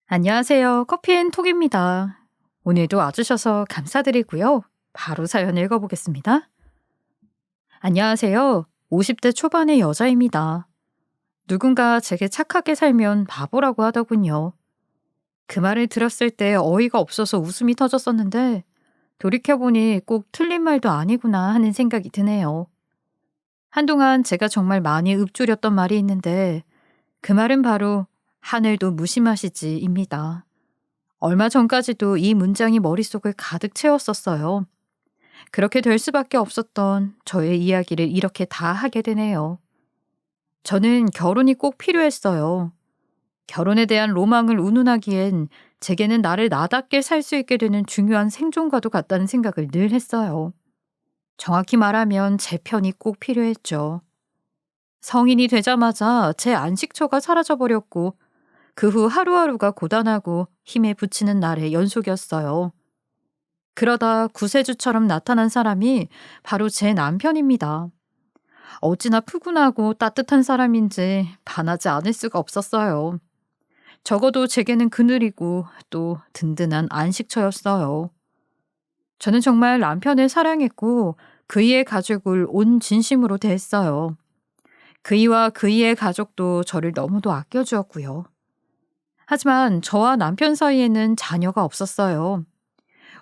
안녕하세요. 커피앤톡입니다. 오늘도 와주셔서 감사드리고요. 바로 사연 읽어보겠습니다. 안녕하세요. 50대 초반의 여자입니다. 누군가 제게 착하게 살면 바보라고 하더군요. 그 말을 들었을 때 어이가 없어서 웃음이 터졌었는데 돌이켜보니 꼭 틀린 말도 아니구나 하는 생각이 드네요. 한동안 제가 정말 많이 읊조렸던 말이 있는데 그 말은 바로 하늘도 무심하시지입니다. 얼마 전까지도 이 문장이 머릿속을 가득 채웠었어요. 그렇게 될 수밖에 없었던 저의 이야기를 이렇게 다 하게 되네요. 저는 결혼이 꼭 필요했어요. 결혼에 대한 로망을 운운하기엔 제게는 나를 나답게 살 수 있게 되는 중요한 생존과도 같다는 생각을 늘 했어요. 정확히 말하면 제 편이 꼭 필요했죠. 성인이 되자마자 제 안식처가 사라져버렸고 그 후 하루하루가 고단하고 힘에 부치는 날의 연속이었어요. 그러다 구세주처럼 나타난 사람이 바로 제 남편입니다. 어찌나 푸근하고 따뜻한 사람인지 반하지 않을 수가 없었어요. 적어도 제게는 그늘이고 또 든든한 안식처였어요. 저는 정말 남편을 사랑했고 그이의 가족을 온 진심으로 대했어요. 그이와 그이의 가족도 저를 너무도 아껴주었고요. 하지만 저와 남편 사이에는 자녀가 없었어요.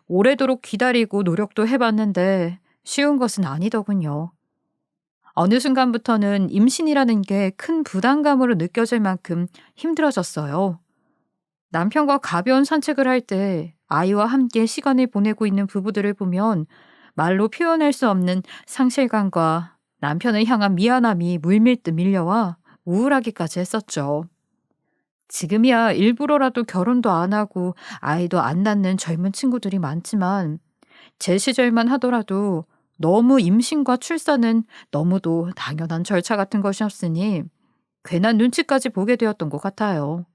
오래도록 기다리고 노력도 해봤는데 쉬운 것은 아니더군요. 어느 순간부터는 임신이라는 게 큰 부담감으로 느껴질 만큼 힘들어졌어요. 남편과 가벼운 산책을 할 때 아이와 함께 시간을 보내고 있는 부부들을 보면 말로 표현할 수 없는 상실감과 남편을 향한 미안함이 물밀듯 밀려와 우울하기까지 했었죠. 지금이야 일부러라도 결혼도 안 하고 아이도 안 낳는 젊은 친구들이 많지만 제 시절만 하더라도 너무 임신과 출산은 너무도 당연한 절차 같은 것이었으니 괜한 눈치까지 보게 되었던 것 같아요.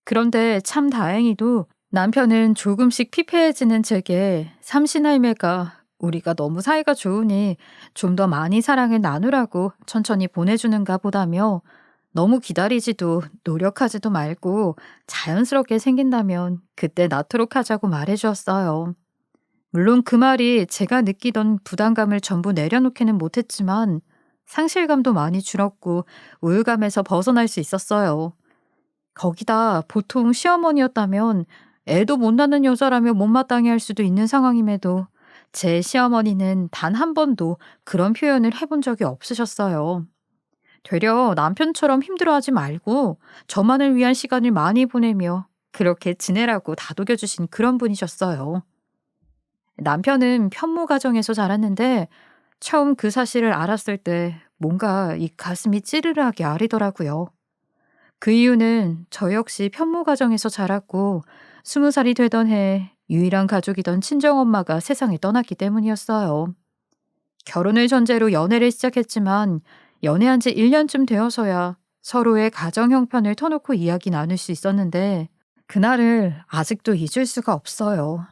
그런데 참 다행히도 남편은 조금씩 피폐해지는 제게 삼신할매가 우리가 너무 사이가 좋으니 좀 더 많이 사랑을 나누라고 천천히 보내주는가 보다며 너무 기다리지도 노력하지도 말고 자연스럽게 생긴다면 그때 낳도록 하자고 말해주었어요. 물론 그 말이 제가 느끼던 부담감을 전부 내려놓기는 못했지만 상실감도 많이 줄었고 우울감에서 벗어날 수 있었어요. 거기다 보통 시어머니였다면 애도 못 낳는 여자라며 못마땅해 할 수도 있는 상황임에도 제 시어머니는 단 한 번도 그런 표현을 해본 적이 없으셨어요. 되려 남편처럼 힘들어하지 말고 저만을 위한 시간을 많이 보내며 그렇게 지내라고 다독여주신 그런 분이셨어요. 남편은 편모 가정에서 자랐는데 처음 그 사실을 알았을 때 뭔가 이 가슴이 찌르르하게 아리더라고요. 그 이유는 저 역시 편모 가정에서 자랐고 20살이 되던 해 유일한 가족이던 친정엄마가 세상을 떠났기 때문이었어요. 결혼을 전제로 연애를 시작했지만 연애한 지 1년쯤 되어서야 서로의 가정 형편을 터놓고 이야기 나눌 수 있었는데 그날을 아직도 잊을 수가 없어요.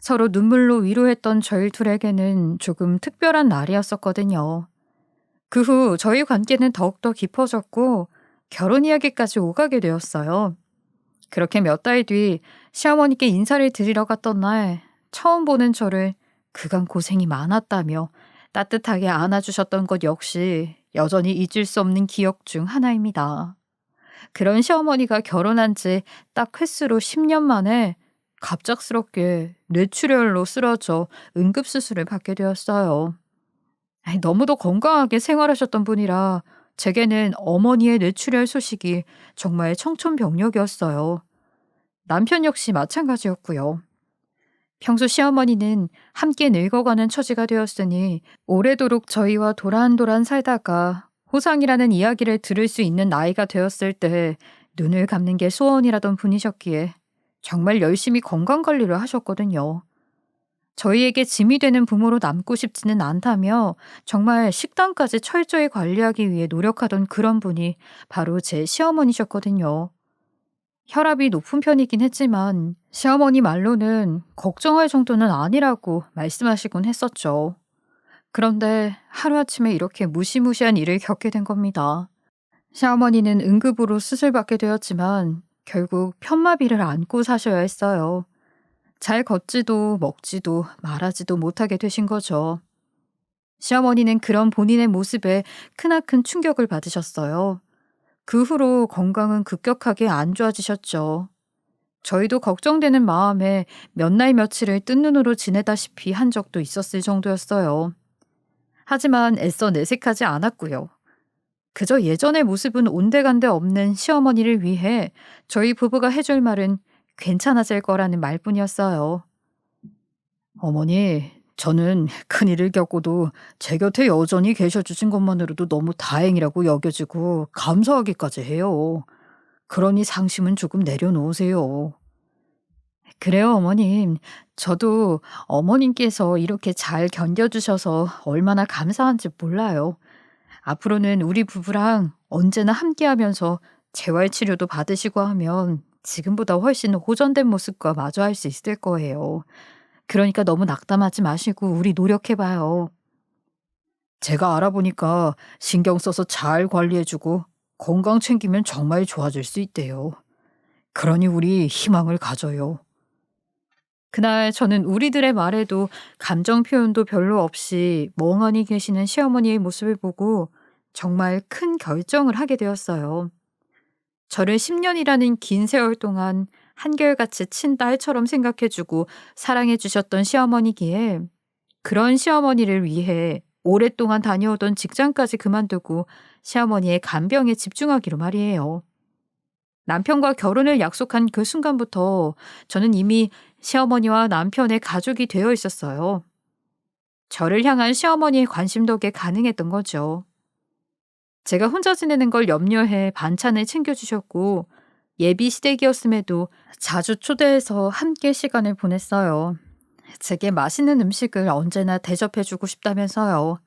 서로 눈물로 위로했던 저희 둘에게는 조금 특별한 날이었었거든요. 그 후 저희 관계는 더욱더 깊어졌고 결혼 이야기까지 오가게 되었어요. 그렇게 몇 달 뒤 시어머니께 인사를 드리러 갔던 날 처음 보는 저를 그간 고생이 많았다며 따뜻하게 안아주셨던 것 역시 여전히 잊을 수 없는 기억 중 하나입니다. 그런 시어머니가 결혼한 지 딱 횟수로 10년 만에 갑작스럽게 뇌출혈로 쓰러져 응급수술을 받게 되었어요. 너무도 건강하게 생활하셨던 분이라 제게는 어머니의 뇌출혈 소식이 정말 청천벽력이었어요. 남편 역시 마찬가지였고요. 평소 시어머니는 함께 늙어가는 처지가 되었으니 오래도록 저희와 도란도란 살다가 호상이라는 이야기를 들을 수 있는 나이가 되었을 때 눈을 감는 게 소원이라던 분이셨기에 정말 열심히 건강관리를 하셨거든요. 저희에게 짐이 되는 부모로 남고 싶지는 않다며 정말 식단까지 철저히 관리하기 위해 노력하던 그런 분이 바로 제 시어머니셨거든요. 혈압이 높은 편이긴 했지만 시어머니 말로는 걱정할 정도는 아니라고 말씀하시곤 했었죠. 그런데 하루아침에 이렇게 무시무시한 일을 겪게 된 겁니다. 시어머니는 응급으로 수술받게 되었지만 결국 편마비를 안고 사셔야 했어요. 잘 걷지도 먹지도 말하지도 못하게 되신 거죠. 시어머니는 그런 본인의 모습에 크나큰 충격을 받으셨어요. 그 후로 건강은 급격하게 안 좋아지셨죠. 저희도 걱정되는 마음에 몇 날 며칠을 뜬 눈으로 지내다시피 한 적도 있었을 정도였어요. 하지만 애써 내색하지 않았고요. 그저 예전의 모습은 온데간데 없는 시어머니를 위해 저희 부부가 해줄 말은 괜찮아질 거라는 말뿐이었어요. 어머니, 저는 큰일을 겪고도 제 곁에 여전히 계셔 주신 것만으로도 너무 다행이라고 여겨지고 감사하기까지 해요. 그러니 상심은 조금 내려놓으세요. 그래요, 어머님. 저도 어머님께서 이렇게 잘 견뎌주셔서 얼마나 감사한지 몰라요. 앞으로는 우리 부부랑 언제나 함께하면서 재활치료도 받으시고 하면 지금보다 훨씬 호전된 모습과 마주할 수 있을 거예요. 그러니까 너무 낙담하지 마시고 우리 노력해봐요. 제가 알아보니까 신경 써서 잘 관리해주고 건강 챙기면 정말 좋아질 수 있대요. 그러니 우리 희망을 가져요. 그날 저는 우리들의 말에도 감정 표현도 별로 없이 멍하니 계시는 시어머니의 모습을 보고 정말 큰 결정을 하게 되었어요. 저를 10년이라는 긴 세월 동안 한결같이 친딸처럼 생각해주고 사랑해주셨던 시어머니기에 그런 시어머니를 위해 오랫동안 다녀오던 직장까지 그만두고 시어머니의 간병에 집중하기로 말이에요. 남편과 결혼을 약속한 그 순간부터 저는 이미 시어머니와 남편의 가족이 되어 있었어요. 저를 향한 시어머니의 관심 덕에 가능했던 거죠. 제가 혼자 지내는 걸 염려해 반찬을 챙겨주셨고 예비 시댁이었음에도 자주 초대해서 함께 시간을 보냈어요. 제게 맛있는 음식을 언제나 대접해주고 싶다면서요.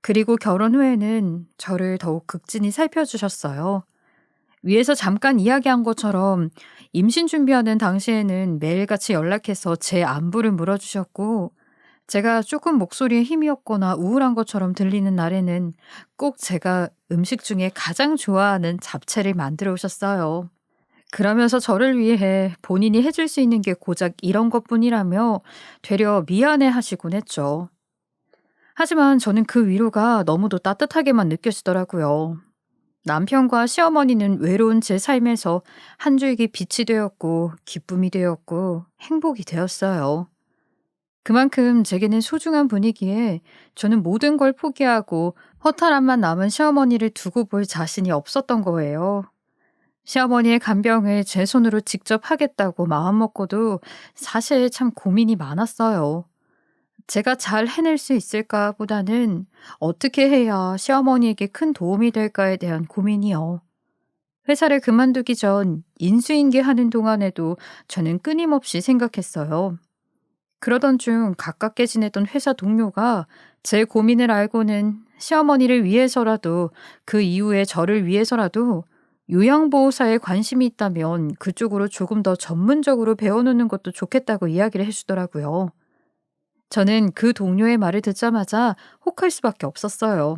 그리고 결혼 후에는 저를 더욱 극진히 살펴주셨어요. 위에서 잠깐 이야기한 것처럼 임신 준비하는 당시에는 매일같이 연락해서 제 안부를 물어주셨고 제가 조금 목소리에 힘이 없거나 우울한 것처럼 들리는 날에는 꼭 제가 음식 중에 가장 좋아하는 잡채를 만들어 오셨어요. 그러면서 저를 위해 본인이 해줄 수 있는 게 고작 이런 것뿐이라며 되려 미안해 하시곤 했죠. 하지만 저는 그 위로가 너무도 따뜻하게만 느껴지더라고요. 남편과 시어머니는 외로운 제 삶에서 한 줄기 빛이 되었고 기쁨이 되었고 행복이 되었어요. 그만큼 제게는 소중한 분이기에 저는 모든 걸 포기하고 허탈함만 남은 시어머니를 두고 볼 자신이 없었던 거예요. 시어머니의 간병을 제 손으로 직접 하겠다고 마음먹고도 사실 참 고민이 많았어요. 제가 잘 해낼 수 있을까 보다는 어떻게 해야 시어머니에게 큰 도움이 될까에 대한 고민이요. 회사를 그만두기 전 인수인계 하는 동안에도 저는 끊임없이 생각했어요. 그러던 중 가깝게 지내던 회사 동료가 제 고민을 알고는 시어머니를 위해서라도 그 이후에 저를 위해서라도 요양보호사에 관심이 있다면 그쪽으로 조금 더 전문적으로 배워놓는 것도 좋겠다고 이야기를 해주더라고요. 저는 그 동료의 말을 듣자마자 혹할 수밖에 없었어요.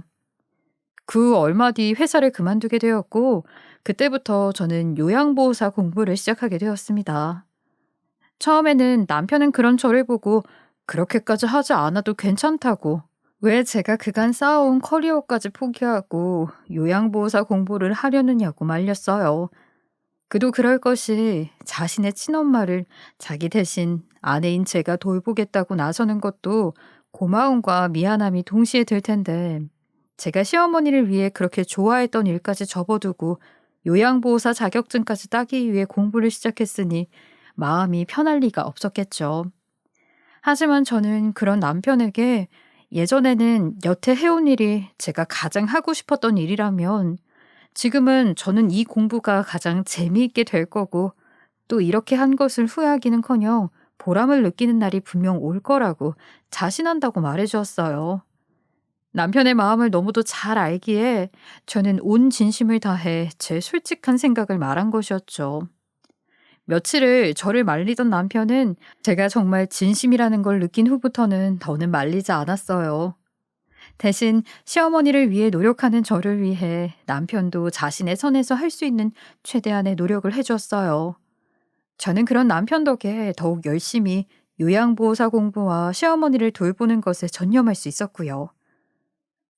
그 얼마 뒤 회사를 그만두게 되었고 그때부터 저는 요양보호사 공부를 시작하게 되었습니다. 처음에는 남편은 그런 저를 보고 그렇게까지 하지 않아도 괜찮다고 왜 제가 그간 쌓아온 커리어까지 포기하고 요양보호사 공부를 하려느냐고 말렸어요. 그도 그럴 것이 자신의 친엄마를 자기 대신 아내인 제가 돌보겠다고 나서는 것도 고마움과 미안함이 동시에 들 텐데 제가 시어머니를 위해 그렇게 좋아했던 일까지 접어두고 요양보호사 자격증까지 따기 위해 공부를 시작했으니 마음이 편할 리가 없었겠죠. 하지만 저는 그런 남편에게 예전에는 여태 해온 일이 제가 가장 하고 싶었던 일이라면 지금은 저는 이 공부가 가장 재미있게 될 거고 또 이렇게 한 것을 후회하기는커녕 보람을 느끼는 날이 분명 올 거라고 자신한다고 말해주었어요. 남편의 마음을 너무도 잘 알기에 저는 온 진심을 다해 제 솔직한 생각을 말한 것이었죠. 며칠을 저를 말리던 남편은 제가 정말 진심이라는 걸 느낀 후부터는 더는 말리지 않았어요. 대신 시어머니를 위해 노력하는 저를 위해 남편도 자신의 선에서 할 수 있는 최대한의 노력을 해줬어요. 저는 그런 남편 덕에 더욱 열심히 요양보호사 공부와 시어머니를 돌보는 것에 전념할 수 있었고요.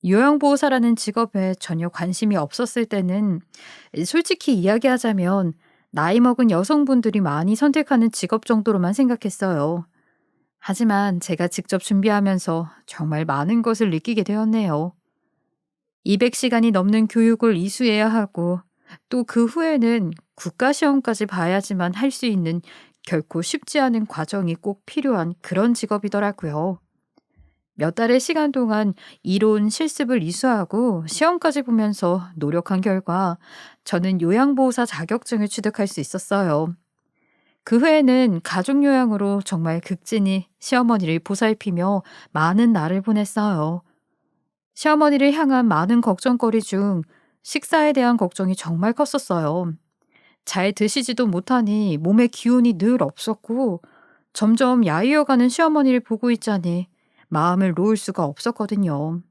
요양보호사라는 직업에 전혀 관심이 없었을 때는 솔직히 이야기하자면 나이 먹은 여성분들이 많이 선택하는 직업 정도로만 생각했어요. 하지만 제가 직접 준비하면서 정말 많은 것을 느끼게 되었네요. 200시간이 넘는 교육을 이수해야 하고 또 그 후에는 국가시험까지 봐야지만 할 수 있는 결코 쉽지 않은 과정이 꼭 필요한 그런 직업이더라고요. 몇 달의 시간 동안 이론 실습을 이수하고 시험까지 보면서 노력한 결과 저는 요양보호사 자격증을 취득할 수 있었어요. 그 후에는 가족 요양으로 정말 극진히 시어머니를 보살피며 많은 날을 보냈어요. 시어머니를 향한 많은 걱정거리 중 식사에 대한 걱정이 정말 컸었어요. 잘 드시지도 못하니 몸에 기운이 늘 없었고 점점 야위어가는 시어머니를 보고 있자니 마음을 놓을 수가 없었거든요.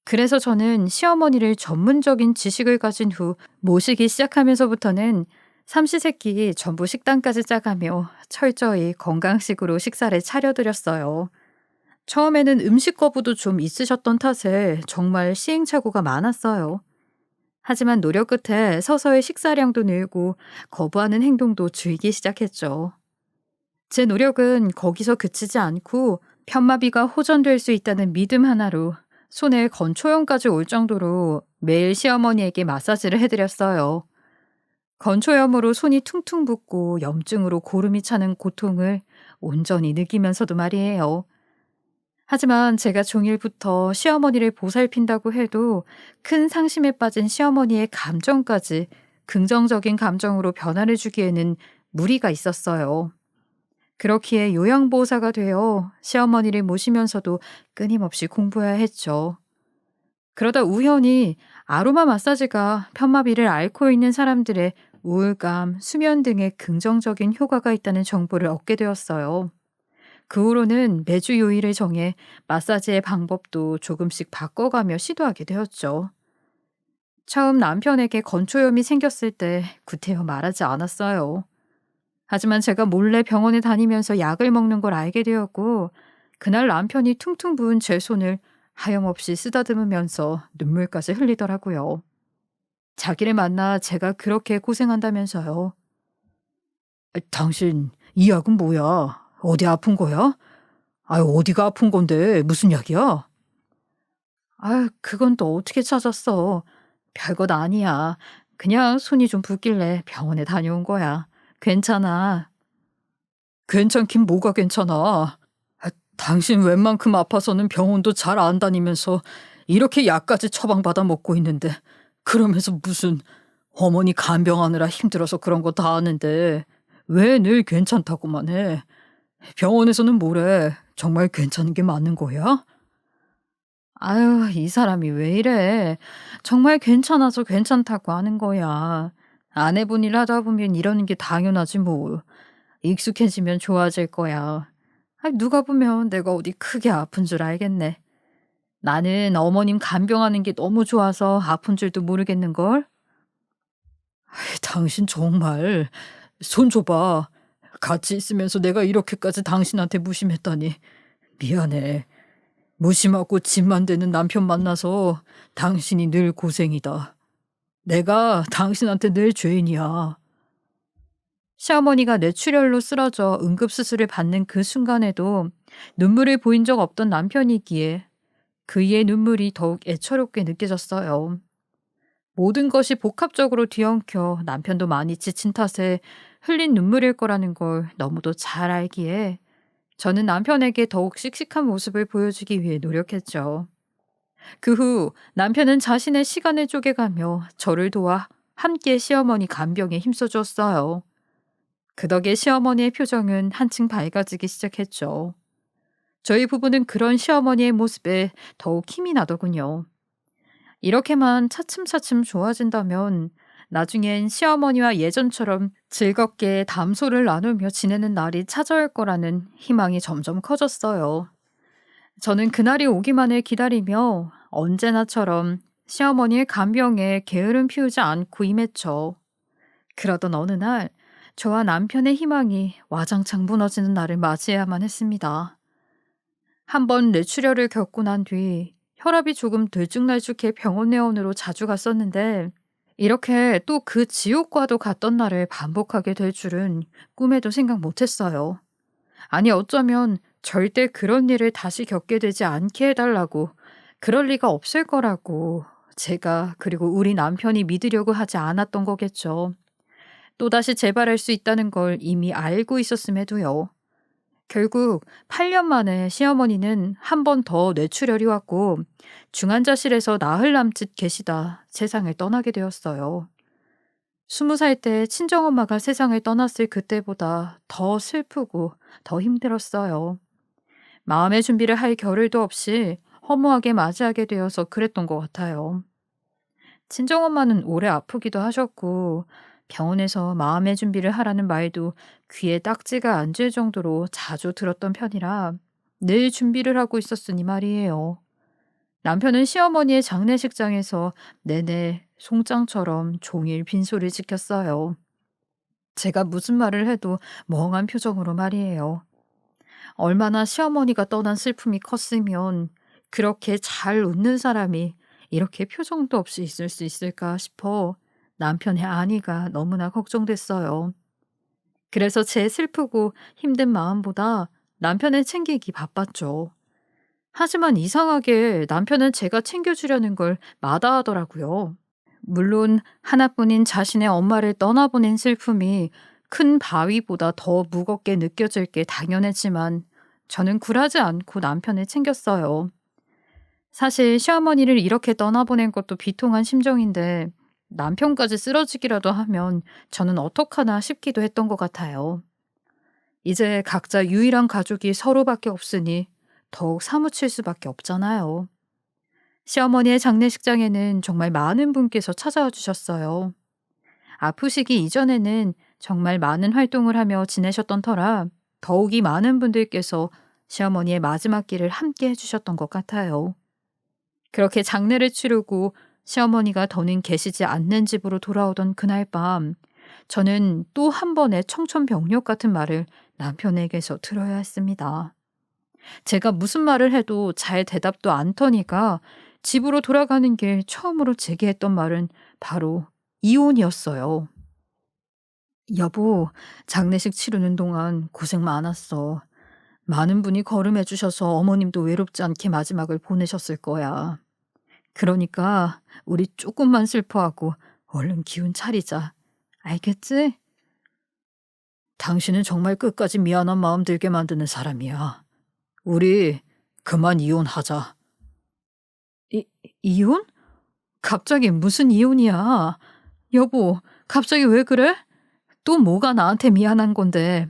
그래서 저는 시어머니를 전문적인 지식을 가진 후 모시기 시작하면서부터는 삼시세끼 전부 식단까지 짜가며 철저히 건강식으로 식사를 차려드렸어요. 처음에는 음식 거부도 좀 있으셨던 탓에 정말 시행착오가 많았어요. 하지만 노력 끝에 서서히 식사량도 늘고 거부하는 행동도 줄기 시작했죠. 제 노력은 거기서 그치지 않고 편마비가 호전될 수 있다는 믿음 하나로 손에 건초염까지 올 정도로 매일 시어머니에게 마사지를 해드렸어요. 건초염으로 손이 퉁퉁 붓고 염증으로 고름이 차는 고통을 온전히 느끼면서도 말이에요. 하지만 제가 종일부터 시어머니를 보살핀다고 해도 큰 상심에 빠진 시어머니의 감정까지 긍정적인 감정으로 변화를 주기에는 무리가 있었어요. 그렇기에 요양보호사가 되어 시어머니를 모시면서도 끊임없이 공부해야 했죠. 그러다 우연히 아로마 마사지가 편마비를 앓고 있는 사람들의 우울감, 수면 등에 긍정적인 효과가 있다는 정보를 얻게 되었어요. 그 후로는 매주 요일을 정해 마사지의 방법도 조금씩 바꿔가며 시도하게 되었죠. 처음 남편에게 건초염이 생겼을 때 구태여 말하지 않았어요. 하지만 제가 몰래 병원에 다니면서 약을 먹는 걸 알게 되었고 그날 남편이 퉁퉁 부은 제 손을 하염없이 쓰다듬으면서 눈물까지 흘리더라고요. 자기를 만나 제가 그렇게 고생한다면서요. 당신 이 약은 뭐야? 어디 아픈 거야? 아유, 어디가 아픈 건데 무슨 약이야? 아유, 그건 또 어떻게 찾았어? 별것 아니야. 그냥 손이 좀 붓길래 병원에 다녀온 거야. 괜찮아. 괜찮긴 뭐가 괜찮아. 당신 웬만큼 아파서는 병원도 잘 안 다니면서 이렇게 약까지 처방받아 먹고 있는데 그러면서 무슨 어머니 간병하느라 힘들어서 그런 거 다 아는데 왜 늘 괜찮다고만 해? 병원에서는 뭐래? 정말 괜찮은 게 맞는 거야? 아유, 이 사람이 왜 이래? 정말 괜찮아서 괜찮다고 하는 거야. 안 해본 일 하다 보면 이러는 게 당연하지 뭐. 익숙해지면 좋아질 거야. 아, 누가 보면 내가 어디 크게 아픈 줄 알겠네. 나는 어머님 간병하는 게 너무 좋아서 아픈 줄도 모르겠는걸? 당신 정말 손 줘봐. 같이 있으면서 내가 이렇게까지 당신한테 무심했다니 미안해. 무심하고 짐만 되는 남편 만나서 당신이 늘 고생이다. 내가 당신한테 늘 죄인이야. 시어머니가 뇌출혈로 쓰러져 응급수술을 받는 그 순간에도 눈물을 보인 적 없던 남편이기에 그의 눈물이 더욱 애처롭게 느껴졌어요. 모든 것이 복합적으로 뒤엉켜 남편도 많이 지친 탓에 흘린 눈물일 거라는 걸 너무도 잘 알기에 저는 남편에게 더욱 씩씩한 모습을 보여주기 위해 노력했죠. 그 후 남편은 자신의 시간을 쪼개가며 저를 도와 함께 시어머니 간병에 힘써주었어요. 그 덕에 시어머니의 표정은 한층 밝아지기 시작했죠. 저희 부부는 그런 시어머니의 모습에 더욱 힘이 나더군요. 이렇게만 차츰차츰 좋아진다면 나중엔 시어머니와 예전처럼 즐겁게 담소를 나누며 지내는 날이 찾아올 거라는 희망이 점점 커졌어요. 저는 그날이 오기만을 기다리며 언제나처럼 시어머니의 간병에 게으름 피우지 않고 임했죠. 그러던 어느 날, 저와 남편의 희망이 와장창 무너지는 날을 맞이해야만 했습니다. 한 번 뇌출혈을 겪고 난 뒤 혈압이 조금 들쭉날쭉해 병원 내원으로 자주 갔었는데, 이렇게 또 그 지옥과도 같던 날을 반복하게 될 줄은 꿈에도 생각 못했어요. 아니, 어쩌면 절대 그런 일을 다시 겪게 되지 않게 해달라고, 그럴 리가 없을 거라고 제가 그리고 우리 남편이 믿으려고 하지 않았던 거겠죠. 또다시 재발할 수 있다는 걸 이미 알고 있었음에도요. 결국 8년 만에 시어머니는 한 번 더 뇌출혈이 왔고 중환자실에서 나흘 남짓 계시다 세상을 떠나게 되었어요. 20살 때 친정엄마가 세상을 떠났을 그때보다 더 슬프고 더 힘들었어요. 마음의 준비를 할 겨를도 없이 허무하게 맞이하게 되어서 그랬던 것 같아요. 친정엄마는 오래 아프기도 하셨고 병원에서 마음의 준비를 하라는 말도 귀에 딱지가 앉을 정도로 자주 들었던 편이라 늘 준비를 하고 있었으니 말이에요. 남편은 시어머니의 장례식장에서 내내 송장처럼 종일 빈소를 지켰어요. 제가 무슨 말을 해도 멍한 표정으로 말이에요. 얼마나 시어머니가 떠난 슬픔이 컸으면 그렇게 잘 웃는 사람이 이렇게 표정도 없이 있을 수 있을까 싶어 남편의 안위가 너무나 걱정됐어요. 그래서 제 슬프고 힘든 마음보다 남편을 챙기기 바빴죠. 하지만 이상하게 남편은 제가 챙겨주려는 걸 마다하더라고요. 물론 하나뿐인 자신의 엄마를 떠나보낸 슬픔이 큰 바위보다 더 무겁게 느껴질 게 당연했지만 저는 굴하지 않고 남편을 챙겼어요. 사실 시어머니를 이렇게 떠나보낸 것도 비통한 심정인데 남편까지 쓰러지기라도 하면 저는 어떡하나 싶기도 했던 것 같아요. 이제 각자 유일한 가족이 서로밖에 없으니 더욱 사무칠 수밖에 없잖아요. 시어머니의 장례식장에는 정말 많은 분께서 찾아와 주셨어요. 아프시기 이전에는 정말 많은 활동을 하며 지내셨던 터라 더욱이 많은 분들께서 시어머니의 마지막 길을 함께 해주셨던 것 같아요. 그렇게 장례를 치르고 시어머니가 더는 계시지 않는 집으로 돌아오던 그날 밤, 저는 또 한 번의 청천벽력 같은 말을 남편에게서 들어야 했습니다. 제가 무슨 말을 해도 잘 대답도 안 터니까 집으로 돌아가는 길 처음으로 제게 했던 말은 바로 이혼이었어요. 여보, 장례식 치르는 동안 고생 많았어. 많은 분이 거름해 주셔서 어머님도 외롭지 않게 마지막을 보내셨을 거야. 그러니까 우리 조금만 슬퍼하고 얼른 기운 차리자. 알겠지? 당신은 정말 끝까지 미안한 마음 들게 만드는 사람이야. 우리 그만 이혼하자. 이혼? 갑자기 무슨 이혼이야? 여보, 갑자기 왜 그래? 또 뭐가 나한테 미안한 건데.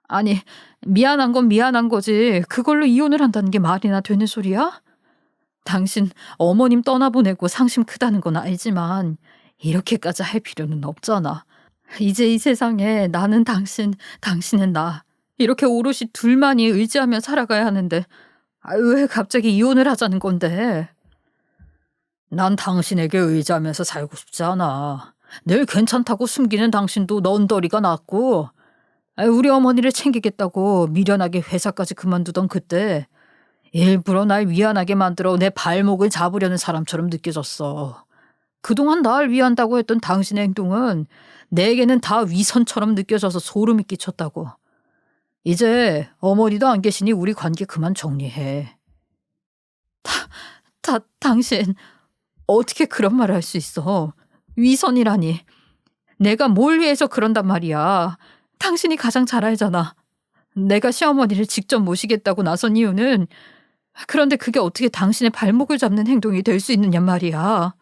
아니, 미안한 건 미안한 거지. 그걸로 이혼을 한다는 게 말이나 되는 소리야? 당신 어머님 떠나보내고 상심 크다는 건 알지만 이렇게까지 할 필요는 없잖아. 이제 이 세상에 나는 당신, 당신은 나. 이렇게 오롯이 둘만이 의지하며 살아가야 하는데 왜 갑자기 이혼을 하자는 건데? 난 당신에게 의지하면서 살고 싶지 않아. 늘 괜찮다고 숨기는 당신도 넌더리가 났고 우리 어머니를 챙기겠다고 미련하게 회사까지 그만두던 그때 일부러 날 미안하게 만들어 내 발목을 잡으려는 사람처럼 느껴졌어. 그동안 날 위한다고 했던 당신의 행동은 내게는 다 위선처럼 느껴져서 소름이 끼쳤다고. 이제 어머니도 안 계시니 우리 관계 그만 정리해. 당신 어떻게 그런 말을 할 수 있어? 위선이라니. 내가 뭘 위해서 그런단 말이야. 당신이 가장 잘 알잖아. 내가 시어머니를 직접 모시겠다고 나선 이유는 그런데 그게 어떻게 당신의 발목을 잡는 행동이 될 수 있느냐 말이야.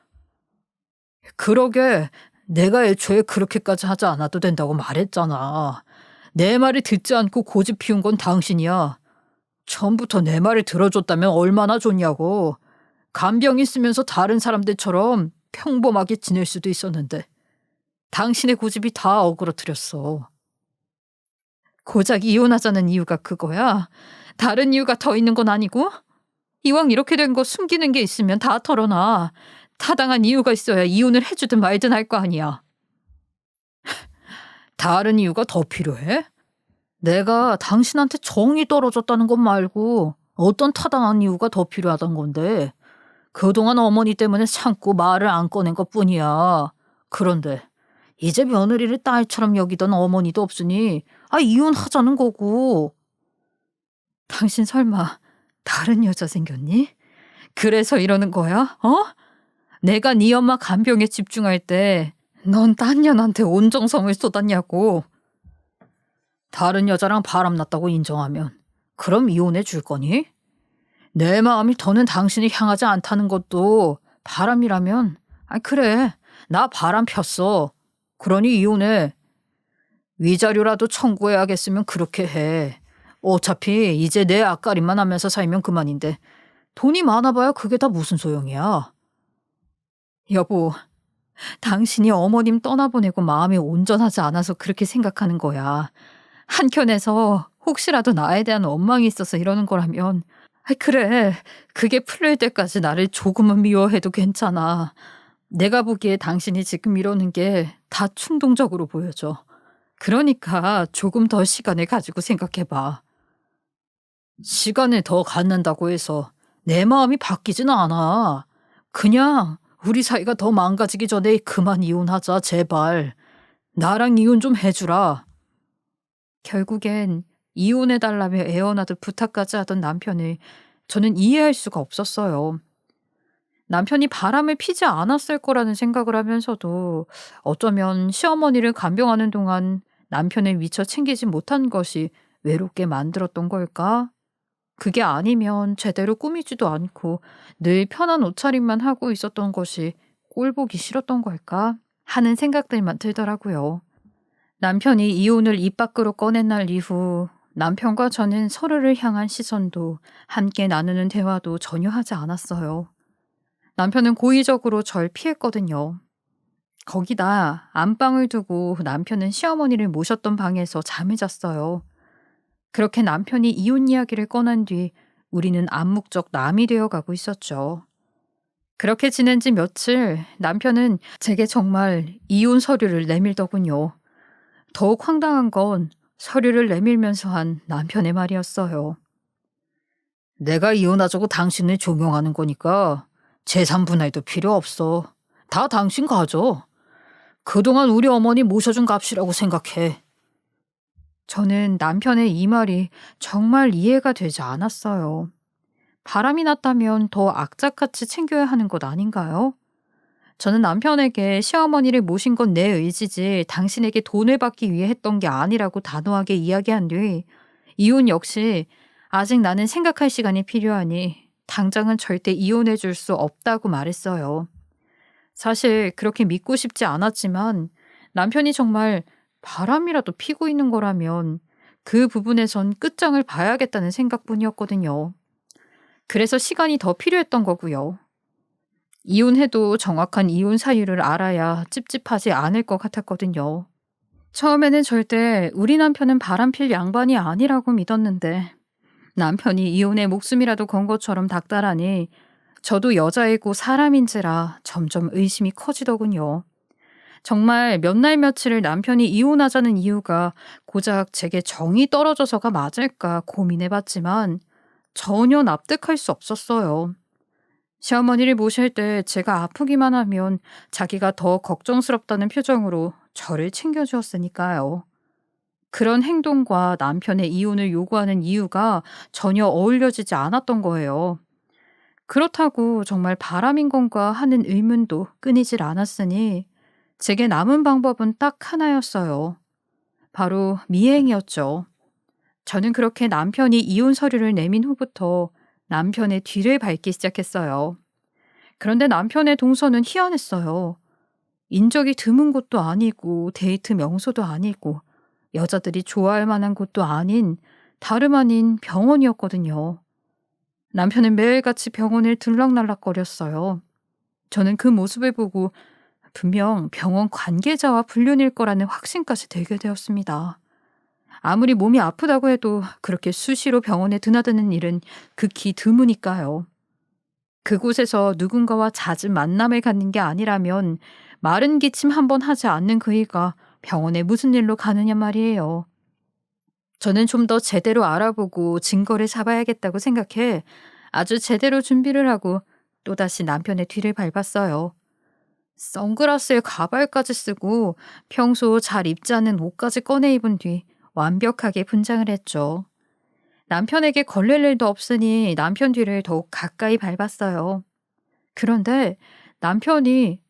그러게 내가 애초에 그렇게까지 하지 않아도 된다고 말했잖아. 내 말을 듣지 않고 고집 피운 건 당신이야. 처음부터 내 말을 들어줬다면 얼마나 좋냐고. 간병 있으면서 다른 사람들처럼 평범하게 지낼 수도 있었는데 당신의 고집이 다 어그러뜨렸어. 고작 이혼하자는 이유가 그거야? 다른 이유가 더 있는 건 아니고? 이왕 이렇게 된 거 숨기는 게 있으면 다 털어놔. 타당한 이유가 있어야 이혼을 해주든 말든 할 거 아니야. 다른 이유가 더 필요해? 내가 당신한테 정이 떨어졌다는 것 말고 어떤 타당한 이유가 더 필요하단 건데. 그동안 어머니 때문에 참고 말을 안 꺼낸 것뿐이야. 그런데 이제 며느리를 딸처럼 여기던 어머니도 없으니 이혼하자는 거고. 당신 설마 다른 여자 생겼니? 그래서 이러는 거야? 어? 내가 네 엄마 간병에 집중할 때 넌 딴 년한테 온 정성을 쏟았냐고. 다른 여자랑 바람났다고 인정하면 그럼 이혼해 줄 거니? 내 마음이 더는 당신을 향하지 않다는 것도 바람이라면 그래, 나 바람 폈어. 그러니 이혼해. 위자료라도 청구해야겠으면 그렇게 해. 어차피 이제 내 앞가림만 하면서 살면 그만인데 돈이 많아봐야 그게 다 무슨 소용이야. 여보, 당신이 어머님 떠나보내고 마음이 온전하지 않아서 그렇게 생각하는 거야. 한켠에서 혹시라도 나에 대한 원망이 있어서 이러는 거라면 그래, 그게 풀릴 때까지 나를 조금은 미워해도 괜찮아. 내가 보기에 당신이 지금 이러는 게 다 충동적으로 보여져. 그러니까 조금 더 시간을 가지고 생각해봐. 시간을 더 갖는다고 해서 내 마음이 바뀌진 않아. 그냥 우리 사이가 더 망가지기 전에 그만 이혼하자, 제발. 나랑 이혼 좀 해주라. 결국엔 이혼해달라며 애원하듯 부탁까지 하던 남편을 저는 이해할 수가 없었어요. 남편이 바람을 피지 않았을 거라는 생각을 하면서도 어쩌면 시어머니를 간병하는 동안 남편을 미처 챙기지 못한 것이 외롭게 만들었던 걸까? 그게 아니면 제대로 꾸미지도 않고 늘 편한 옷차림만 하고 있었던 것이 꼴보기 싫었던 걸까? 하는 생각들만 들더라고요. 남편이 이혼을 입 밖으로 꺼낸 날 이후 남편과 저는 서로를 향한 시선도 함께 나누는 대화도 전혀 하지 않았어요. 남편은 고의적으로 절 피했거든요. 거기다 안방을 두고 남편은 시어머니를 모셨던 방에서 잠을 잤어요. 그렇게 남편이 이혼 이야기를 꺼낸 뒤 우리는 암묵적 남이 되어가고 있었죠. 그렇게 지낸 지 며칠 남편은 제게 정말 이혼 서류를 내밀더군요. 더욱 황당한 건 서류를 내밀면서 한 남편의 말이었어요. 내가 이혼하자고 당신을 종용하는 거니까 재산 분할도 필요 없어. 다 당신 가져. 그동안 우리 어머니 모셔준 값이라고 생각해. 저는 남편의 이 말이 정말 이해가 되지 않았어요. 바람이 났다면 더 악착같이 챙겨야 하는 것 아닌가요? 저는 남편에게 시어머니를 모신 건 내 의지지 당신에게 돈을 받기 위해 했던 게 아니라고 단호하게 이야기한 뒤 이혼 역시 아직 나는 생각할 시간이 필요하니 당장은 절대 이혼해 줄 수 없다고 말했어요. 사실 그렇게 믿고 싶지 않았지만 남편이 정말 바람이라도 피고 있는 거라면 그 부분에선 끝장을 봐야겠다는 생각뿐이었거든요. 그래서 시간이 더 필요했던 거고요. 이혼해도 정확한 이혼 사유를 알아야 찝찝하지 않을 것 같았거든요. 처음에는 절대 우리 남편은 바람필 양반이 아니라고 믿었는데 남편이 이혼에 목숨이라도 건 것처럼 닥달하니 저도 여자이고 사람인지라 점점 의심이 커지더군요. 정말 몇 날 며칠을 남편이 이혼하자는 이유가 고작 제게 정이 떨어져서가 맞을까 고민해봤지만 전혀 납득할 수 없었어요. 시어머니를 모실 때 제가 아프기만 하면 자기가 더 걱정스럽다는 표정으로 저를 챙겨주었으니까요. 그런 행동과 남편의 이혼을 요구하는 이유가 전혀 어울려지지 않았던 거예요. 그렇다고 정말 바람인 건가 하는 의문도 끊이질 않았으니 제게 남은 방법은 딱 하나였어요. 바로 미행이었죠. 저는 그렇게 남편이 이혼 서류를 내민 후부터 남편의 뒤를 밟기 시작했어요. 그런데 남편의 동선은 희한했어요. 인적이 드문 곳도 아니고 데이트 명소도 아니고 여자들이 좋아할 만한 곳도 아닌 다름 아닌 병원이었거든요. 남편은 매일같이 병원을 들락날락거렸어요. 저는 그 모습을 보고 분명 병원 관계자와 불륜일 거라는 확신까지 들게 되었습니다. 아무리 몸이 아프다고 해도 그렇게 수시로 병원에 드나드는 일은 극히 드무니까요. 그곳에서 누군가와 잦은 만남을 갖는 게 아니라면 마른 기침 한 번 하지 않는 그이가 병원에 무슨 일로 가느냐 말이에요. 저는 좀 더 제대로 알아보고 증거를 잡아야겠다고 생각해 아주 제대로 준비를 하고 또다시 남편의 뒤를 밟았어요. 선글라스에 가발까지 쓰고 평소 잘 입지 않는 옷까지 꺼내 입은 뒤 완벽하게 분장을 했죠. 남편에게 걸릴 일도 없으니 남편 뒤를 더욱 가까이 밟았어요. 그런데 남편이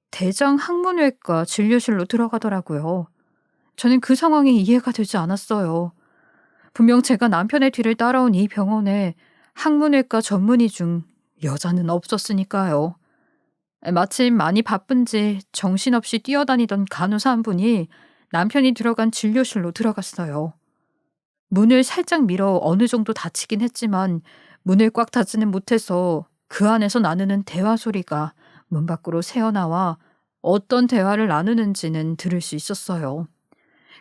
대장 항문외과 진료실로 들어가더라고요. 저는 그 상황이 이해가 되지 않았어요. 분명 제가 남편의 뒤를 따라온 이 병원에 항문외과 전문의 중 여자는 없었으니까요. 마침 많이 바쁜지 정신없이 뛰어다니던 간호사 한 분이 남편이 들어간 진료실로 들어갔어요. 문을 살짝 밀어 어느 정도 닫히긴 했지만 문을 꽉 닫지는 못해서 그 안에서 나누는 대화 소리가 문 밖으로 새어나와 어떤 대화를 나누는지는 들을 수 있었어요.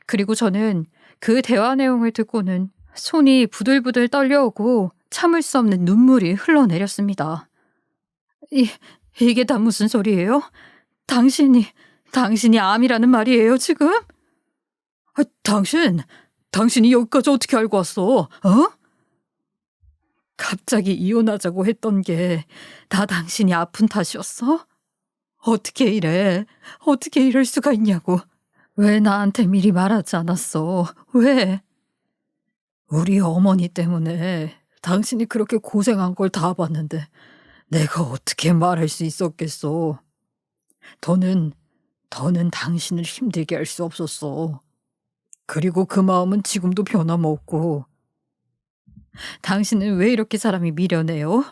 그리고 저는 그 대화 내용을 듣고는 손이 부들부들 떨려오고 참을 수 없는 눈물이 흘러내렸습니다. 이게 다 무슨 소리예요? 당신이 암이라는 말이에요, 지금? 당신이 여기까지 어떻게 알고 왔어? 어? 갑자기 이혼하자고 했던 게 다 당신이 아픈 탓이었어? 어떻게 이래? 어떻게 이럴 수가 있냐고. 왜 나한테 미리 말하지 않았어? 왜? 우리 어머니 때문에 당신이 그렇게 고생한 걸 다 봤는데 내가 어떻게 말할 수 있었겠어. 더는 당신을 힘들게 할 수 없었어. 그리고 그 마음은 지금도 변함없고. 당신은 왜 이렇게 사람이 미련해요?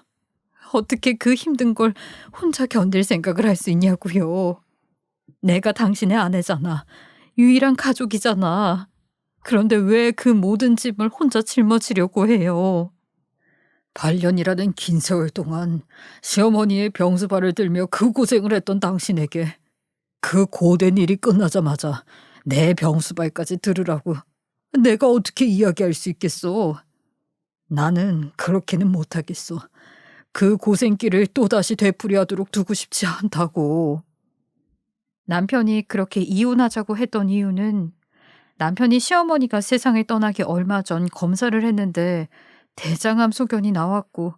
어떻게 그 힘든 걸 혼자 견딜 생각을 할 수 있냐고요. 내가 당신의 아내잖아. 유일한 가족이잖아. 그런데 왜 그 모든 짐을 혼자 짊어지려고 해요? 8년이라는 긴 세월 동안 시어머니의 병수발을 들며 그 고생을 했던 당신에게 그 고된 일이 끝나자마자 내 병수발까지 들으라고 내가 어떻게 이야기할 수 있겠어? 나는 그렇게는 못하겠어. 그 고생길을 또다시 되풀이하도록 두고 싶지 않다고. 남편이 그렇게 이혼하자고 했던 이유는 남편이 시어머니가 세상을 떠나기 얼마 전 검사를 했는데 대장암 소견이 나왔고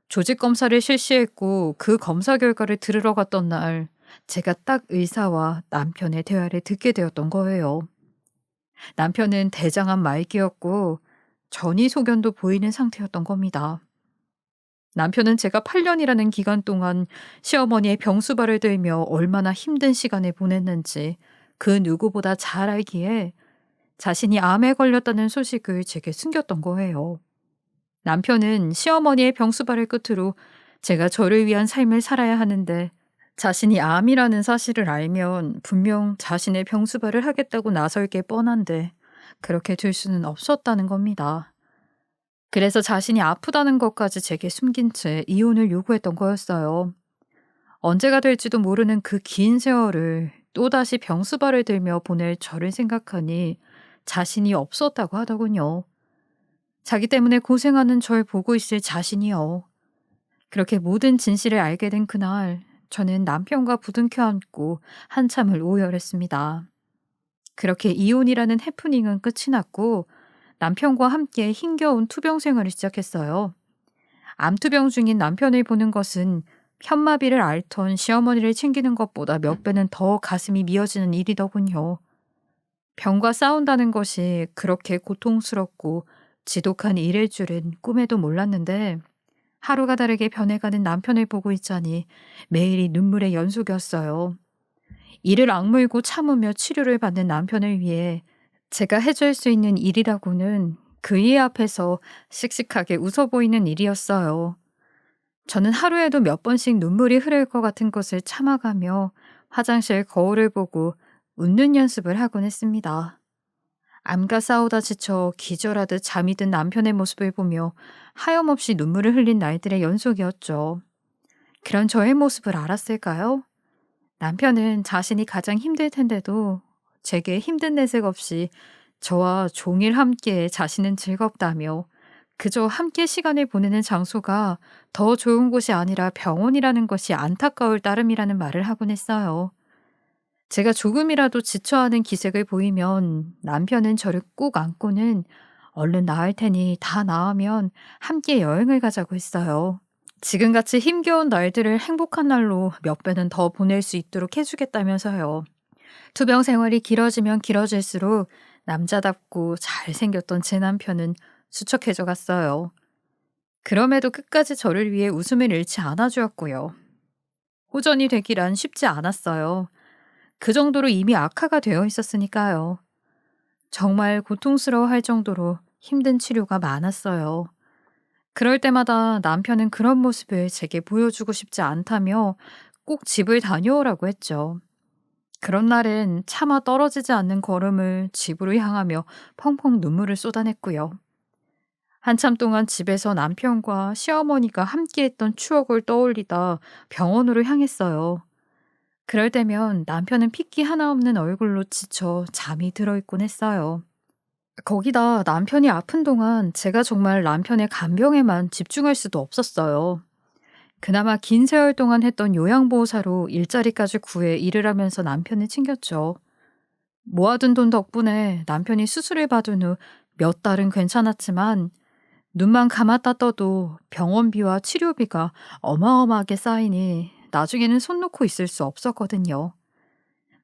조직 검사를 실시했고 그 검사 결과를 들으러 갔던 날 제가 딱 의사와 남편의 대화를 듣게 되었던 거예요. 남편은 대장암 말기였고 전이 소견도 보이는 상태였던 겁니다. 남편은 제가 8년이라는 기간 동안 시어머니의 병수발을 들며 얼마나 힘든 시간을 보냈는지 그 누구보다 잘 알기에 자신이 암에 걸렸다는 소식을 제게 숨겼던 거예요. 남편은 시어머니의 병수발을 끝으로 제가 저를 위한 삶을 살아야 하는데 자신이 암이라는 사실을 알면 분명 자신의 병수발을 하겠다고 나설 게 뻔한데 그렇게 될 수는 없었다는 겁니다. 그래서 자신이 아프다는 것까지 제게 숨긴 채 이혼을 요구했던 거였어요. 언제가 될지도 모르는 그 긴 세월을 또다시 병수발을 들며 보낼 저를 생각하니 자신이 없었다고 하더군요. 자기 때문에 고생하는 절 보고 있을 자신이요. 그렇게 모든 진실을 알게 된 그날 저는 남편과 부둥켜 안고 한참을 오열했습니다. 그렇게 이혼이라는 해프닝은 끝이 났고 남편과 함께 힘겨운 투병 생활을 시작했어요. 암투병 중인 남편을 보는 것은 편마비를 앓던 시어머니를 챙기는 것보다 몇 배는 더 가슴이 미어지는 일이더군요. 병과 싸운다는 것이 그렇게 고통스럽고 지독한 일일 줄은 꿈에도 몰랐는데 하루가 다르게 변해가는 남편을 보고 있자니 매일이 눈물의 연속이었어요. 이를 악물고 참으며 치료를 받는 남편을 위해 제가 해줄 수 있는 일이라고는 그의 앞에서 씩씩하게 웃어 보이는 일이었어요. 저는 하루에도 몇 번씩 눈물이 흐를 것 같은 것을 참아가며 화장실 거울을 보고 웃는 연습을 하곤 했습니다. 암과 싸우다 지쳐 기절하듯 잠이 든 남편의 모습을 보며 하염없이 눈물을 흘린 날들의 연속이었죠. 그런 저의 모습을 알았을까요? 남편은 자신이 가장 힘들 텐데도 제게 힘든 내색 없이 저와 종일 함께 자신은 즐겁다며 그저 함께 시간을 보내는 장소가 더 좋은 곳이 아니라 병원이라는 것이 안타까울 따름이라는 말을 하곤 했어요. 제가 조금이라도 지쳐하는 기색을 보이면 남편은 저를 꼭 안고는 얼른 나을 테니 다 나으면 함께 여행을 가자고 했어요. 지금같이 힘겨운 날들을 행복한 날로 몇 배는 더 보낼 수 있도록 해주겠다면서요. 투병 생활이 길어지면 길어질수록 남자답고 잘생겼던 제 남편은 수척해져 갔어요. 그럼에도 끝까지 저를 위해 웃음을 잃지 않아 주었고요. 호전이 되기란 쉽지 않았어요. 그 정도로 이미 악화가 되어 있었으니까요. 정말 고통스러워할 정도로 힘든 치료가 많았어요. 그럴 때마다 남편은 그런 모습을 제게 보여주고 싶지 않다며 꼭 집을 다녀오라고 했죠. 그런 날은 차마 떨어지지 않는 걸음을 집으로 향하며 펑펑 눈물을 쏟아냈고요. 한참 동안 집에서 남편과 시어머니가 함께했던 추억을 떠올리다 병원으로 향했어요. 그럴 때면 남편은 핏기 하나 없는 얼굴로 지쳐 잠이 들어있곤 했어요. 거기다 남편이 아픈 동안 제가 정말 남편의 간병에만 집중할 수도 없었어요. 그나마 긴 세월 동안 했던 요양보호사로 일자리까지 구해 일을 하면서 남편을 챙겼죠. 모아둔 돈 덕분에 남편이 수술을 받은 후 몇 달은 괜찮았지만 눈만 감았다 떠도 병원비와 치료비가 어마어마하게 쌓이니 나중에는 손 놓고 있을 수 없었거든요.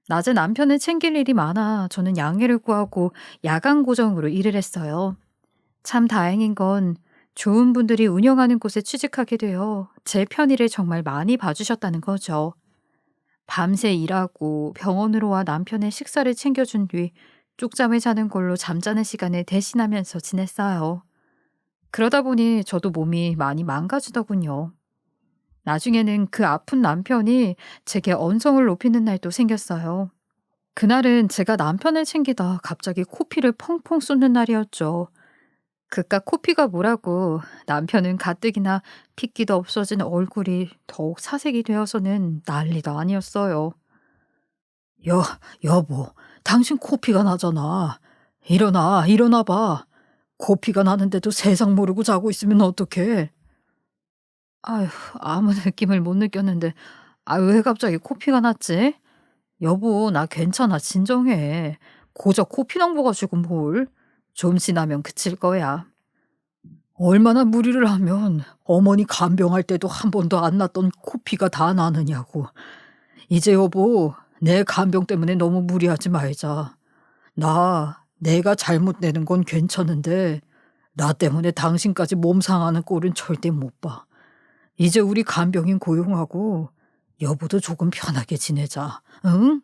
낮에 남편을 챙길 일이 많아 저는 양해를 구하고 야간 고정으로 일을 했어요. 참 다행인 건 좋은 분들이 운영하는 곳에 취직하게 되어 제 편의를 정말 많이 봐주셨다는 거죠. 밤새 일하고 병원으로 와 남편의 식사를 챙겨준 뒤 쪽잠을 자는 걸로 잠자는 시간을 대신하면서 지냈어요. 그러다 보니 저도 몸이 많이 망가지더군요. 나중에는 그 아픈 남편이 제게 언성을 높이는 날도 생겼어요. 그날은 제가 남편을 챙기다 갑자기 코피를 펑펑 쏟는 날이었죠. 그깟 코피가 뭐라고 남편은 가뜩이나 핏기도 없어진 얼굴이 더욱 사색이 되어서는 난리도 아니었어요. 여, 여보, 당신 코피가 나잖아. 일어나 봐. 코피가 나는데도 세상 모르고 자고 있으면 어떡해? 아휴, 아무 느낌을 못 느꼈는데, 왜 갑자기 코피가 났지? 여보, 나 괜찮아. 진정해. 고작 코피 넘어가지고 뭘. 좀 지나면 그칠 거야. 얼마나 무리를 하면 어머니 간병할 때도 한 번도 안 났던 코피가 다 나느냐고. 이제 여보, 내 간병 때문에 너무 무리하지 말자. 내가 잘못 내는 건 괜찮은데 나 때문에 당신까지 몸 상하는 꼴은 절대 못 봐. 이제 우리 간병인 고용하고 여보도 조금 편하게 지내자. 응?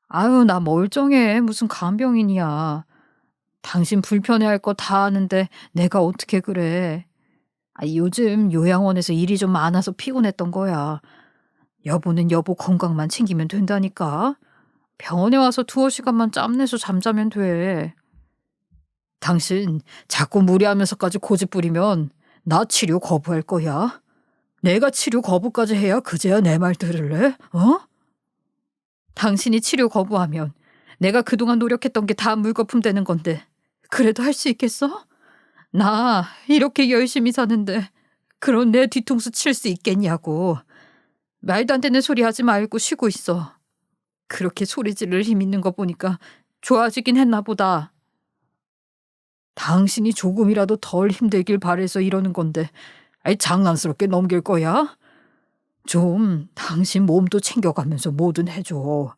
아유, 나 멀쩡해. 무슨 간병인이야. 당신 불편해할 거 다 아는데 내가 어떻게 그래. 요즘 요양원에서 일이 좀 많아서 피곤했던 거야. 여보는 여보 건강만 챙기면 된다니까. 병원에 와서 두어 시간만 짬내서 잠자면 돼. 당신 자꾸 무리하면서까지 고집 부리면 나 치료 거부할 거야. 내가 치료 거부까지 해야 그제야 내 말 들을래? 어? 당신이 치료 거부하면 내가 그동안 노력했던 게 다 물거품 되는 건데 그래도 할 수 있겠어? 나 이렇게 열심히 사는데 그런 내 뒤통수 칠 수 있겠냐고. 말도 안 되는 소리 하지 말고 쉬고 있어. 그렇게 소리 지를 힘 있는 거 보니까 좋아지긴 했나 보다. 당신이 조금이라도 덜 힘들길 바래서 이러는 건데 장난스럽게 넘길 거야? 좀 당신 몸도 챙겨가면서 뭐든 해줘.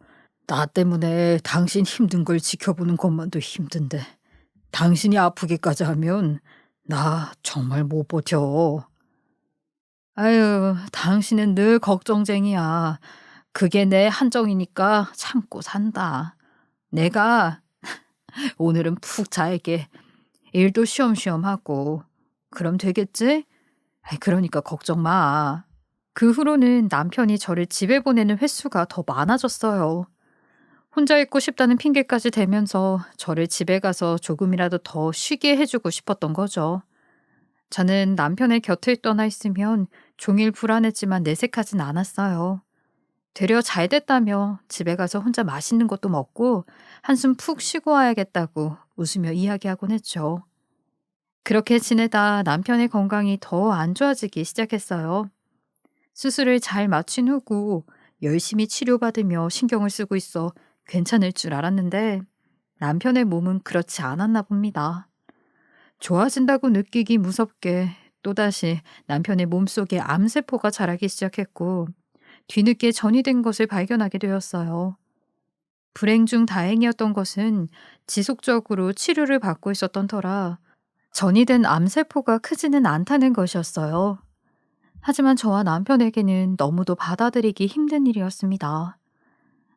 나 때문에 당신 힘든 걸 지켜보는 것만도 힘든데 당신이 아프기까지 하면 나 정말 못 버텨. 아유, 당신은 늘 걱정쟁이야. 그게 내 한정이니까 참고 산다. 내가 오늘은 푹 잘게. 일도 쉬엄쉬엄 하고. 그럼 되겠지? 그러니까 걱정 마. 그 후로는 남편이 저를 집에 보내는 횟수가 더 많아졌어요. 혼자 있고 싶다는 핑계까지 대면서 저를 집에 가서 조금이라도 더 쉬게 해주고 싶었던 거죠. 저는 남편의 곁을 떠나 있으면 종일 불안했지만 내색하진 않았어요. 되려 잘 됐다며 집에 가서 혼자 맛있는 것도 먹고 한숨 푹 쉬고 와야겠다고 웃으며 이야기하곤 했죠. 그렇게 지내다 남편의 건강이 더 안 좋아지기 시작했어요. 수술을 잘 마친 후고 열심히 치료받으며 신경을 쓰고 있어 괜찮을 줄 알았는데 남편의 몸은 그렇지 않았나 봅니다. 좋아진다고 느끼기 무섭게 또다시 남편의 몸속에 암세포가 자라기 시작했고 뒤늦게 전이된 것을 발견하게 되었어요. 불행 중 다행이었던 것은 지속적으로 치료를 받고 있었던 터라 전이된 암세포가 크지는 않다는 것이었어요. 하지만 저와 남편에게는 너무도 받아들이기 힘든 일이었습니다.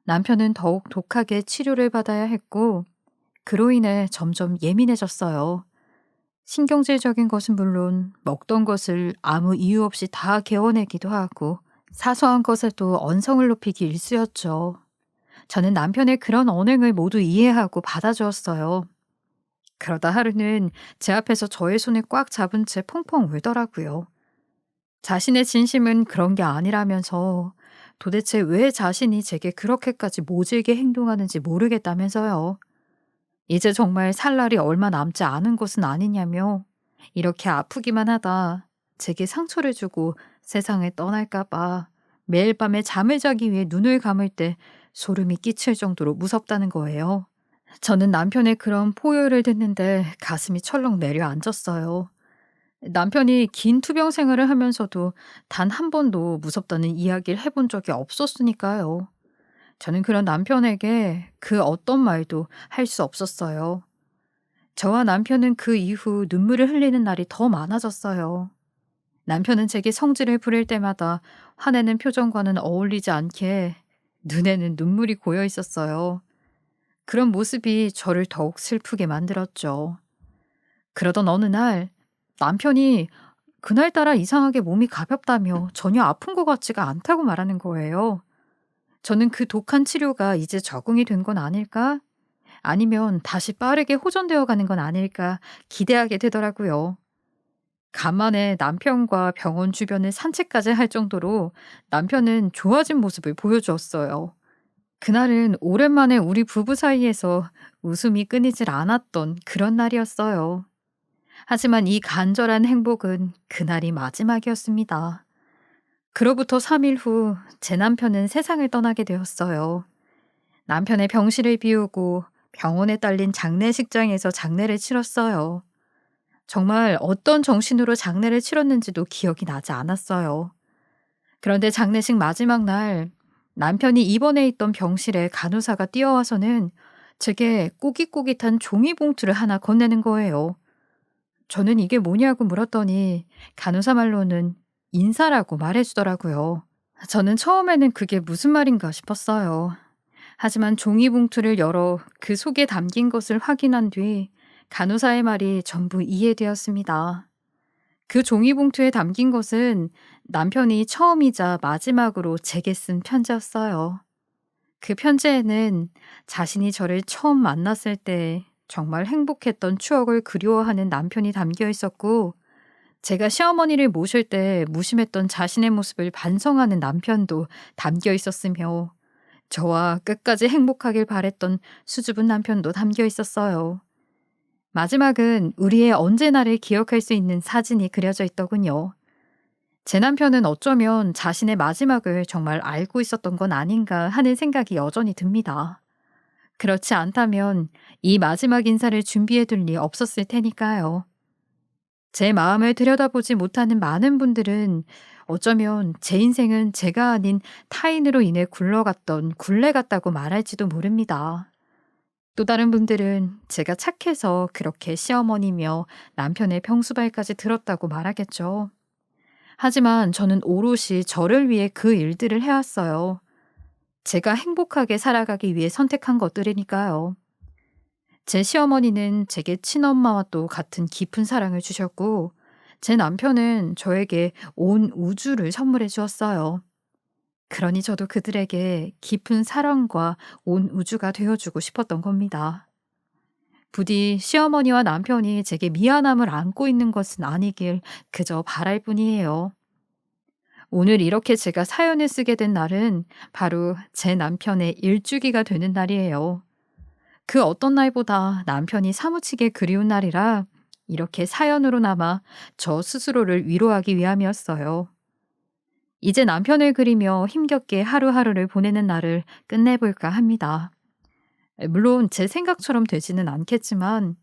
남편은 더욱 독하게 치료를 받아야 했고 그로 인해 점점 예민해졌어요. 신경질적인 것은 물론 먹던 것을 아무 이유 없이 다 개워내기도 하고 사소한 것에도 언성을 높이기 일쑤였죠. 저는 남편의 그런 언행을 모두 이해하고 받아주었어요. 그러다 하루는 제 앞에서 저의 손을 꽉 잡은 채 펑펑 울더라고요. 자신의 진심은 그런 게 아니라면서 도대체 왜 자신이 제게 그렇게까지 모질게 행동하는지 모르겠다면서요. 이제 정말 살 날이 얼마 남지 않은 것은 아니냐며 이렇게 아프기만 하다 제게 상처를 주고 세상을 떠날까봐 매일 밤에 잠을 자기 위해 눈을 감을 때 소름이 끼칠 정도로 무섭다는 거예요. 저는 남편의 그런 포효를 듣는데 가슴이 철렁 내려앉았어요. 남편이 긴 투병 생활을 하면서도 단 한 번도 무섭다는 이야기를 해본 적이 없었으니까요. 저는 그런 남편에게 그 어떤 말도 할 수 없었어요. 저와 남편은 그 이후 눈물을 흘리는 날이 더 많아졌어요. 남편은 제게 성질을 부릴 때마다 화내는 표정과는 어울리지 않게 눈에는 눈물이 고여 있었어요. 그런 모습이 저를 더욱 슬프게 만들었죠. 그러던 어느 날 남편이 그날따라 이상하게 몸이 가볍다며 전혀 아픈 것 같지가 않다고 말하는 거예요. 저는 그 독한 치료가 이제 적응이 된 건 아닐까? 아니면 다시 빠르게 호전되어 가는 건 아닐까 기대하게 되더라고요. 간만에 남편과 병원 주변을 산책까지 할 정도로 남편은 좋아진 모습을 보여주었어요. 그날은 오랜만에 우리 부부 사이에서 웃음이 끊이질 않았던 그런 날이었어요. 하지만 이 간절한 행복은 그날이 마지막이었습니다. 그로부터 3일 후 제 남편은 세상을 떠나게 되었어요. 남편의 병실을 비우고 병원에 딸린 장례식장에서 장례를 치렀어요. 정말 어떤 정신으로 장례를 치렀는지도 기억이 나지 않았어요. 그런데 장례식 마지막 날 남편이 입원해 있던 병실에 간호사가 뛰어와서는 제게 꼬깃꼬깃한 종이봉투를 하나 건네는 거예요. 저는 이게 뭐냐고 물었더니 간호사 말로는 인사라고 말해주더라고요. 저는 처음에는 그게 무슨 말인가 싶었어요. 하지만 종이봉투를 열어 그 속에 담긴 것을 확인한 뒤 간호사의 말이 전부 이해되었습니다. 그 종이봉투에 담긴 것은 남편이 처음이자 마지막으로 제게 쓴 편지였어요. 그 편지에는 자신이 저를 처음 만났을 때 정말 행복했던 추억을 그리워하는 남편이 담겨 있었고, 제가 시어머니를 모실 때 무심했던 자신의 모습을 반성하는 남편도 담겨 있었으며, 저와 끝까지 행복하길 바랬던 수줍은 남편도 담겨 있었어요. 마지막은 우리의 언제나를 기억할 수 있는 사진이 그려져 있더군요. 제 남편은 어쩌면 자신의 마지막을 정말 알고 있었던 건 아닌가 하는 생각이 여전히 듭니다. 그렇지 않다면 이 마지막 인사를 준비해 둘 리 없었을 테니까요. 제 마음을 들여다보지 못하는 많은 분들은 어쩌면 제 인생은 제가 아닌 타인으로 인해 굴러갔던 굴레 같다고 말할지도 모릅니다. 또 다른 분들은 제가 착해서 그렇게 시어머니며 남편의 병수발까지 들었다고 말하겠죠. 하지만 저는 오롯이 저를 위해 그 일들을 해왔어요. 제가 행복하게 살아가기 위해 선택한 것들이니까요. 제 시어머니는 제게 친엄마와 또 같은 깊은 사랑을 주셨고, 제 남편은 저에게 온 우주를 선물해 주었어요. 그러니 저도 그들에게 깊은 사랑과 온 우주가 되어주고 싶었던 겁니다. 부디 시어머니와 남편이 제게 미안함을 안고 있는 것은 아니길 그저 바랄 뿐이에요. 오늘 이렇게 제가 사연을 쓰게 된 날은 바로 제 남편의 일주기가 되는 날이에요. 그 어떤 날보다 남편이 사무치게 그리운 날이라 이렇게 사연으로나마 저 스스로를 위로하기 위함이었어요. 이제 남편을 그리며 힘겹게 하루하루를 보내는 날을 끝내볼까 합니다. 물론 제 생각처럼 되지는 않겠지만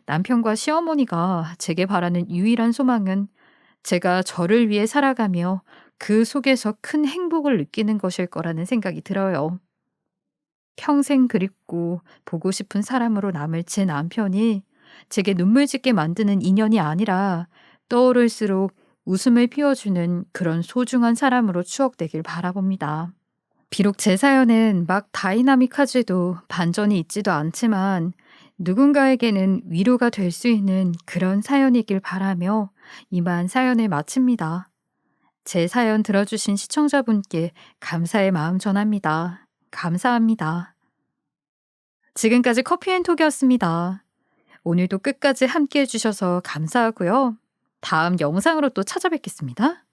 남편과 시어머니가 제게 바라는 유일한 소망은 제가 저를 위해 살아가며 그 속에서 큰 행복을 느끼는 것일 거라는 생각이 들어요. 평생 그립고 보고 싶은 사람으로 남을 제 남편이 제게 눈물 짓게 만드는 인연이 아니라 떠오를수록 웃음을 피워주는 그런 소중한 사람으로 추억되길 바라봅니다. 비록 제 사연은 막 다이나믹하지도 반전이 있지도 않지만 누군가에게는 위로가 될 수 있는 그런 사연이길 바라며 이만 사연을 마칩니다. 제 사연 들어주신 시청자분께 감사의 마음 전합니다. 감사합니다. 지금까지 커피앤톡이었습니다. 오늘도 끝까지 함께 해주셔서 감사하고요. 다음 영상으로 또 찾아뵙겠습니다.